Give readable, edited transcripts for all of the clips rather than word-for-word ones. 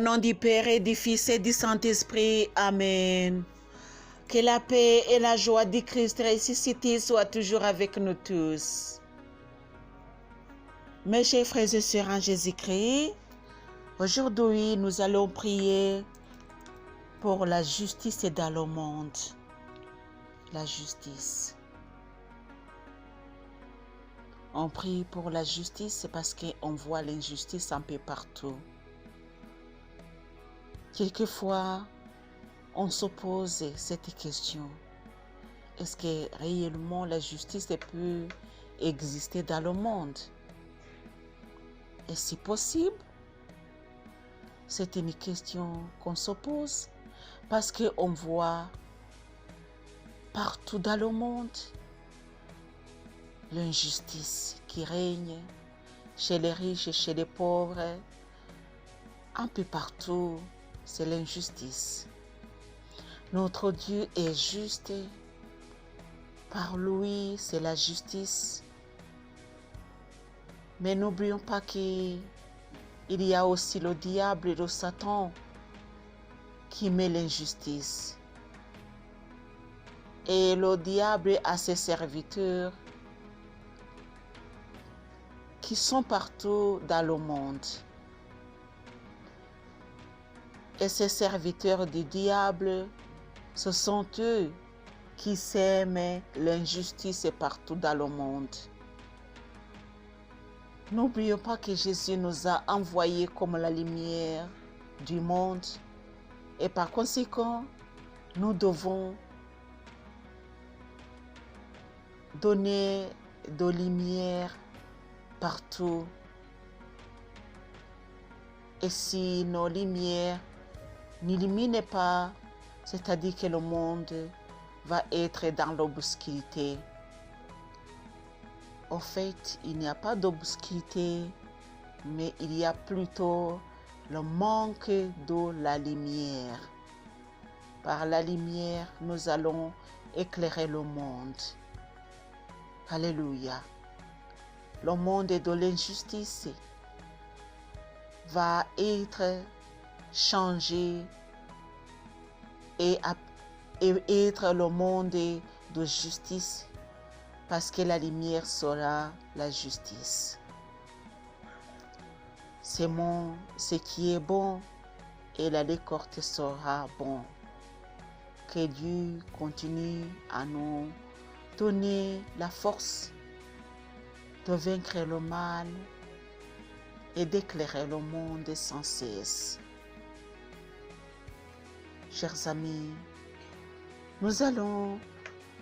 Au nom du Père et du Fils et du Saint-Esprit. Amen. Que la paix et la joie du Christ ressuscité soient toujours avec nous tous. Mes chers frères et sœurs en Jésus-Christ, aujourd'hui nous allons prier pour la justice dans le monde. La justice. On prie pour la justice parce qu'on voit l'injustice un peu partout. Quelquefois, on se pose cette question. Est-ce que réellement la justice peut exister dans le monde? Est-ce possible? C'est une question qu'on se pose parce qu'on voit partout dans le monde l'injustice qui règne chez les riches et chez les pauvres. Un peu partout, c'est l'injustice. Notre Dieu est juste. Par lui, c'est la justice. Mais n'oublions pas qu'il y a aussi le diable et le Satan qui met l'injustice. Et le diable a ses serviteurs qui sont partout dans le monde. Et ces serviteurs du diable, ce sont eux qui sèment l'injustice partout dans le monde. N'oublions pas que Jésus nous a envoyés comme la lumière du monde. Et par conséquent, nous devons donner de lumière partout. Et si nos lumières n'illuminent pas, c'est-à-dire que le monde va être dans l'obscurité. En fait, il n'y a pas d'obscurité, mais il y a plutôt le manque de la lumière. Par la lumière, nous allons éclairer le monde. Alléluia. Le monde de l'injustice va être changé et être le monde de justice parce que la lumière sera la justice. Ce qui est bon et la récolte sera bon. Que Dieu continue à nous donner la force de vaincre le mal et d'éclairer le monde sans cesse. Chers amis, nous allons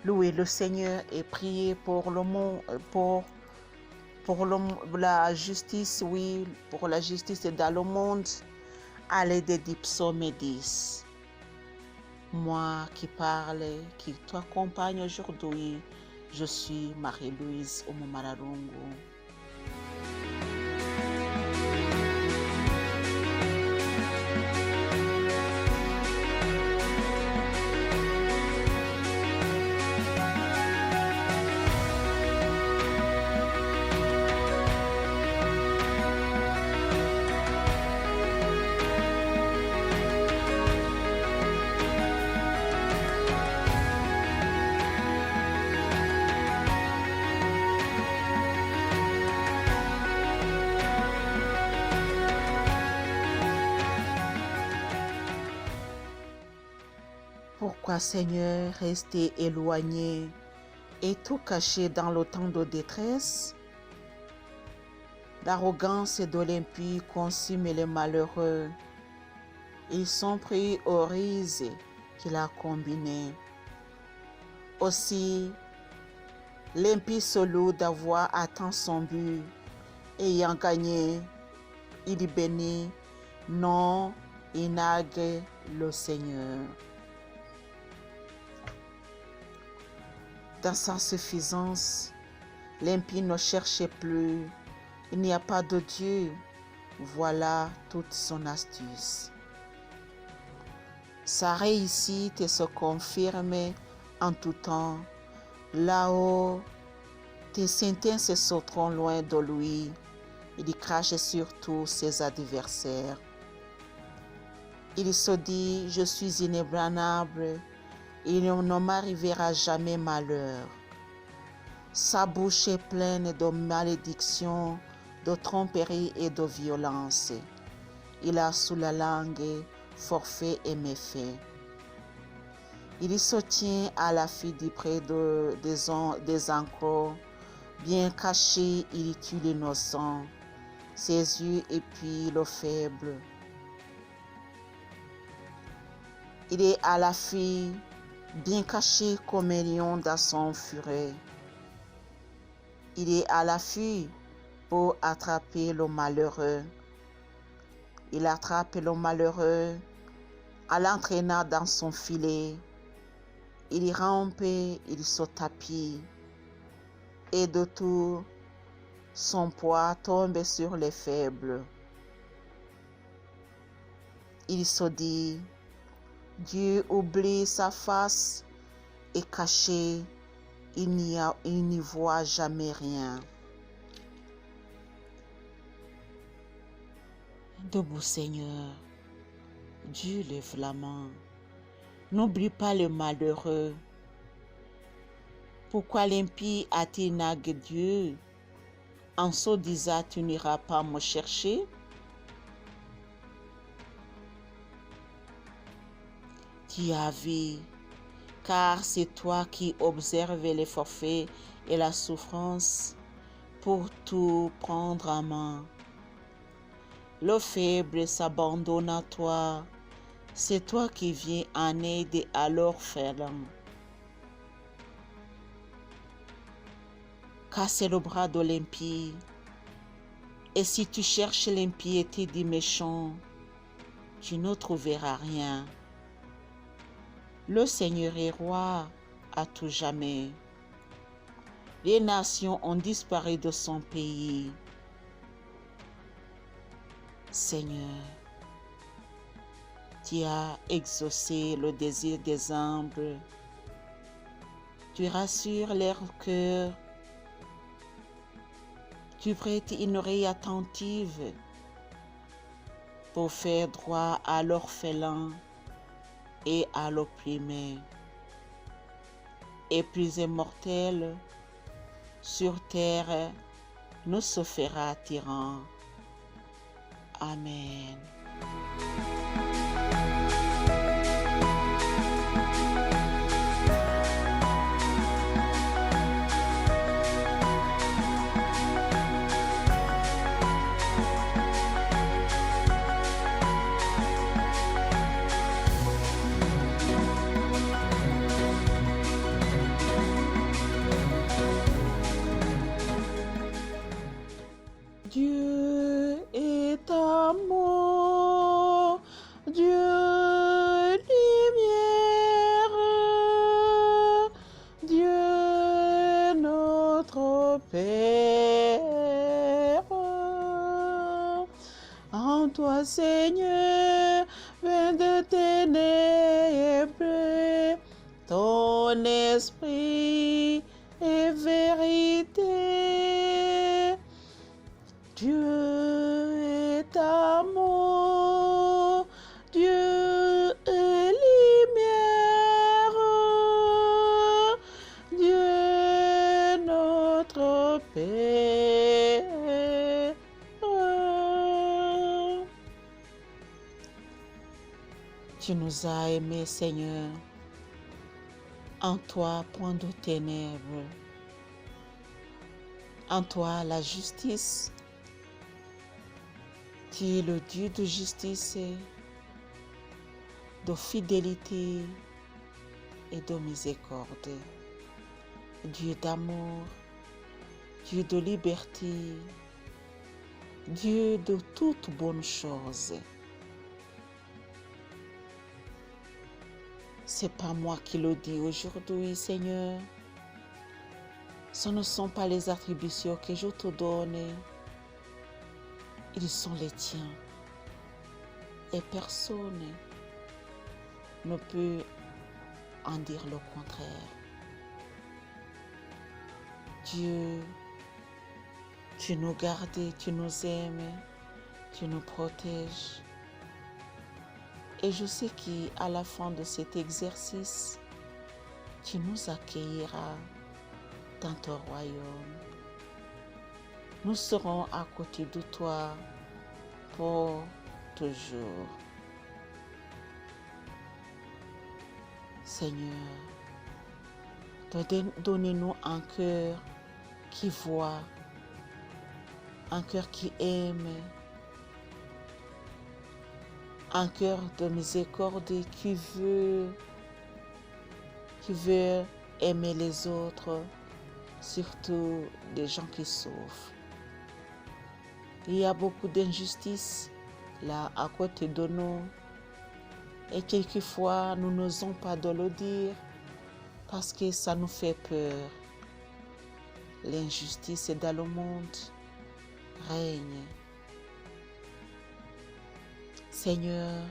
louer le Seigneur et prier pour le monde, pour la justice, oui, pour la justice dans le monde, à l'aide du psaume 10. Moi qui parle, qui t'accompagne aujourd'hui, je suis Marie-Louise Omomararungu. Pourquoi, Seigneur, rester éloigné et tout caché dans le temps de détresse? L'arrogance de l'impie consume les malheureux. Ils sont pris aux ruses qu'il a combinées. Aussi, l'impie se loue d'avoir atteint son but. Ayant gagné, il bénit, non, il nague le Seigneur. Dans sa suffisance, l'impie ne cherche plus. Il n'y a pas de Dieu. Voilà toute son astuce. Sa réussite se confirme en tout temps. Là-haut, tes sentences sauteront loin de lui. Il crache sur tous ses adversaires. Il se dit, je suis inébranlable, il ne m'arrivera jamais malheur. Sa bouche est pleine de malédictions, de tromperies et de violence. Il a sous la langue forfait et méfait. Il se tient à l'affût du près des enclos. Bien caché, il tue l'innocent. Ses yeux épient le faible. Il est à l'affût, bien caché comme un lion dans son furet. Il est à l'affût pour attraper le malheureux. Il attrape le malheureux en l'entraînant dans son filet. Il rampe, il se tapit, et de tout son poids tombe sur les faibles. Il se dit, Dieu oublie sa face et caché, il n'y voit jamais rien. Debout Seigneur, Dieu lève la main. N'oublie pas le malheureux. Pourquoi l'impie a-t-il nagué Dieu? En se disant, tu n'iras pas me chercher? Tu as vu, car c'est toi qui observes les forfaits et la souffrance pour tout prendre en main. Le faible s'abandonne à toi, c'est toi qui viens en aide à l'orphelin. Casse le bras de l'impie, et si tu cherches l'impiété du méchant, tu ne trouveras rien. Le Seigneur est roi à tout jamais. Les nations ont disparu de son pays. Seigneur, tu as exaucé le désir des humbles. Tu rassures leur cœur. Tu prêtes une oreille attentive pour faire droit à l'orphelin et à l'opprimé. Et plus immortel, sur terre, nous se fera tyran. Amen. Dieu est amour, Dieu lumière, Dieu notre Père. En toi, Seigneur, vain de ténèbres, ton esprit est vérité. Dieu est amour, Dieu est lumière, Dieu est notre Père. Tu nous as aimés, Seigneur, en toi, point de ténèbres, en toi, la justice. Tu es le Dieu de justice, de fidélité et de miséricorde. Dieu d'amour, Dieu de liberté, Dieu de toutes bonnes choses. C'est pas moi qui le dis aujourd'hui, Seigneur. Ce ne sont pas les attributions que je te donne. Ils sont les tiens. Et personne ne peut en dire le contraire. Dieu, tu nous gardes, tu nous aimes, tu nous protèges. Et je sais qu'à la fin de cet exercice, tu nous accueilleras dans ton royaume. Nous serons à côté de toi pour toujours. Seigneur, donnez-nous un cœur qui voit, un cœur qui aime, un cœur de miséricorde qui veut aimer les autres, surtout les gens qui souffrent. Il y a beaucoup d'injustices là à côté de nous et quelquefois nous n'osons pas de le dire parce que ça nous fait peur. L'injustice dans le monde règne. Seigneur,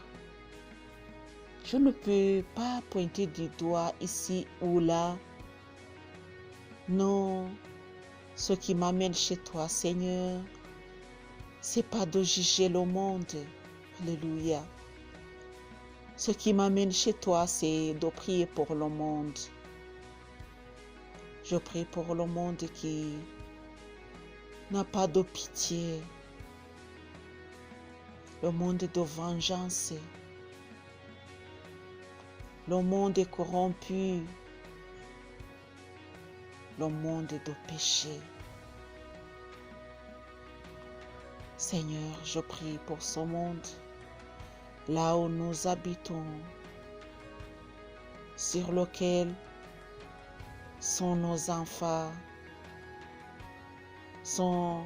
je ne peux pas pointer du doigt ici ou là. Non, ce qui m'amène chez toi, Seigneur, c'est pas de juger le monde. Alléluia. Ce qui m'amène chez toi, c'est de prier pour le monde. Je prie pour le monde qui n'a pas de pitié. Le monde de vengeance. Le monde est corrompu. Le monde de péché. Seigneur, je prie pour ce monde, là où nous habitons, sur lequel sont nos enfants, sont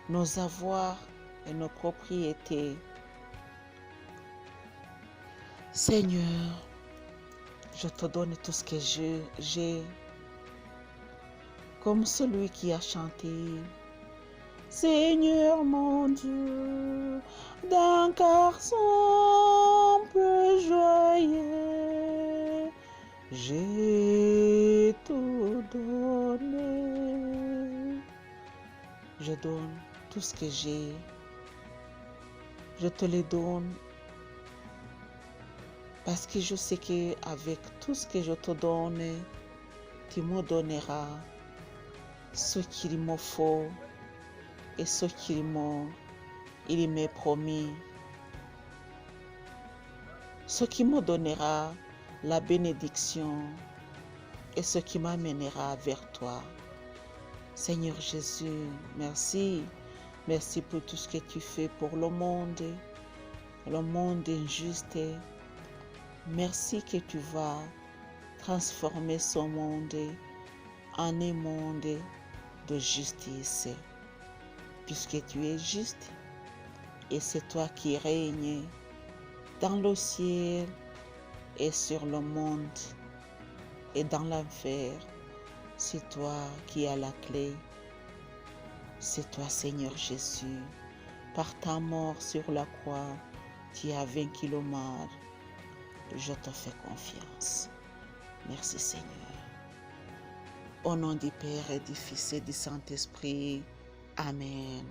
nos avoirs et nos propriétés. Seigneur, je te donne tout ce que j'ai, comme celui qui a chanté. Seigneur mon Dieu, d'un cœur simple joyeux, j'ai tout donné. Je donne tout ce que j'ai. Je te le donne parce que je sais qu'avec tout ce que je te donne, tu me donneras ce qu'il me faut et ce qu'il m'est promis. Ce qui me donnera la bénédiction et ce qui m'amènera vers toi. Seigneur Jésus, merci. Merci pour tout ce que tu fais pour le monde injuste. Merci que tu vas transformer ce monde en un monde de justice. Puisque tu es juste et c'est toi qui règnes dans le ciel et sur le monde et dans l'enfer. C'est toi qui as la clé. C'est toi, Seigneur Jésus. Par ta mort sur la croix, tu as vaincu le mal. Je te fais confiance. Merci, Seigneur. Au nom du Père et du Fils et du Saint-Esprit. Amen.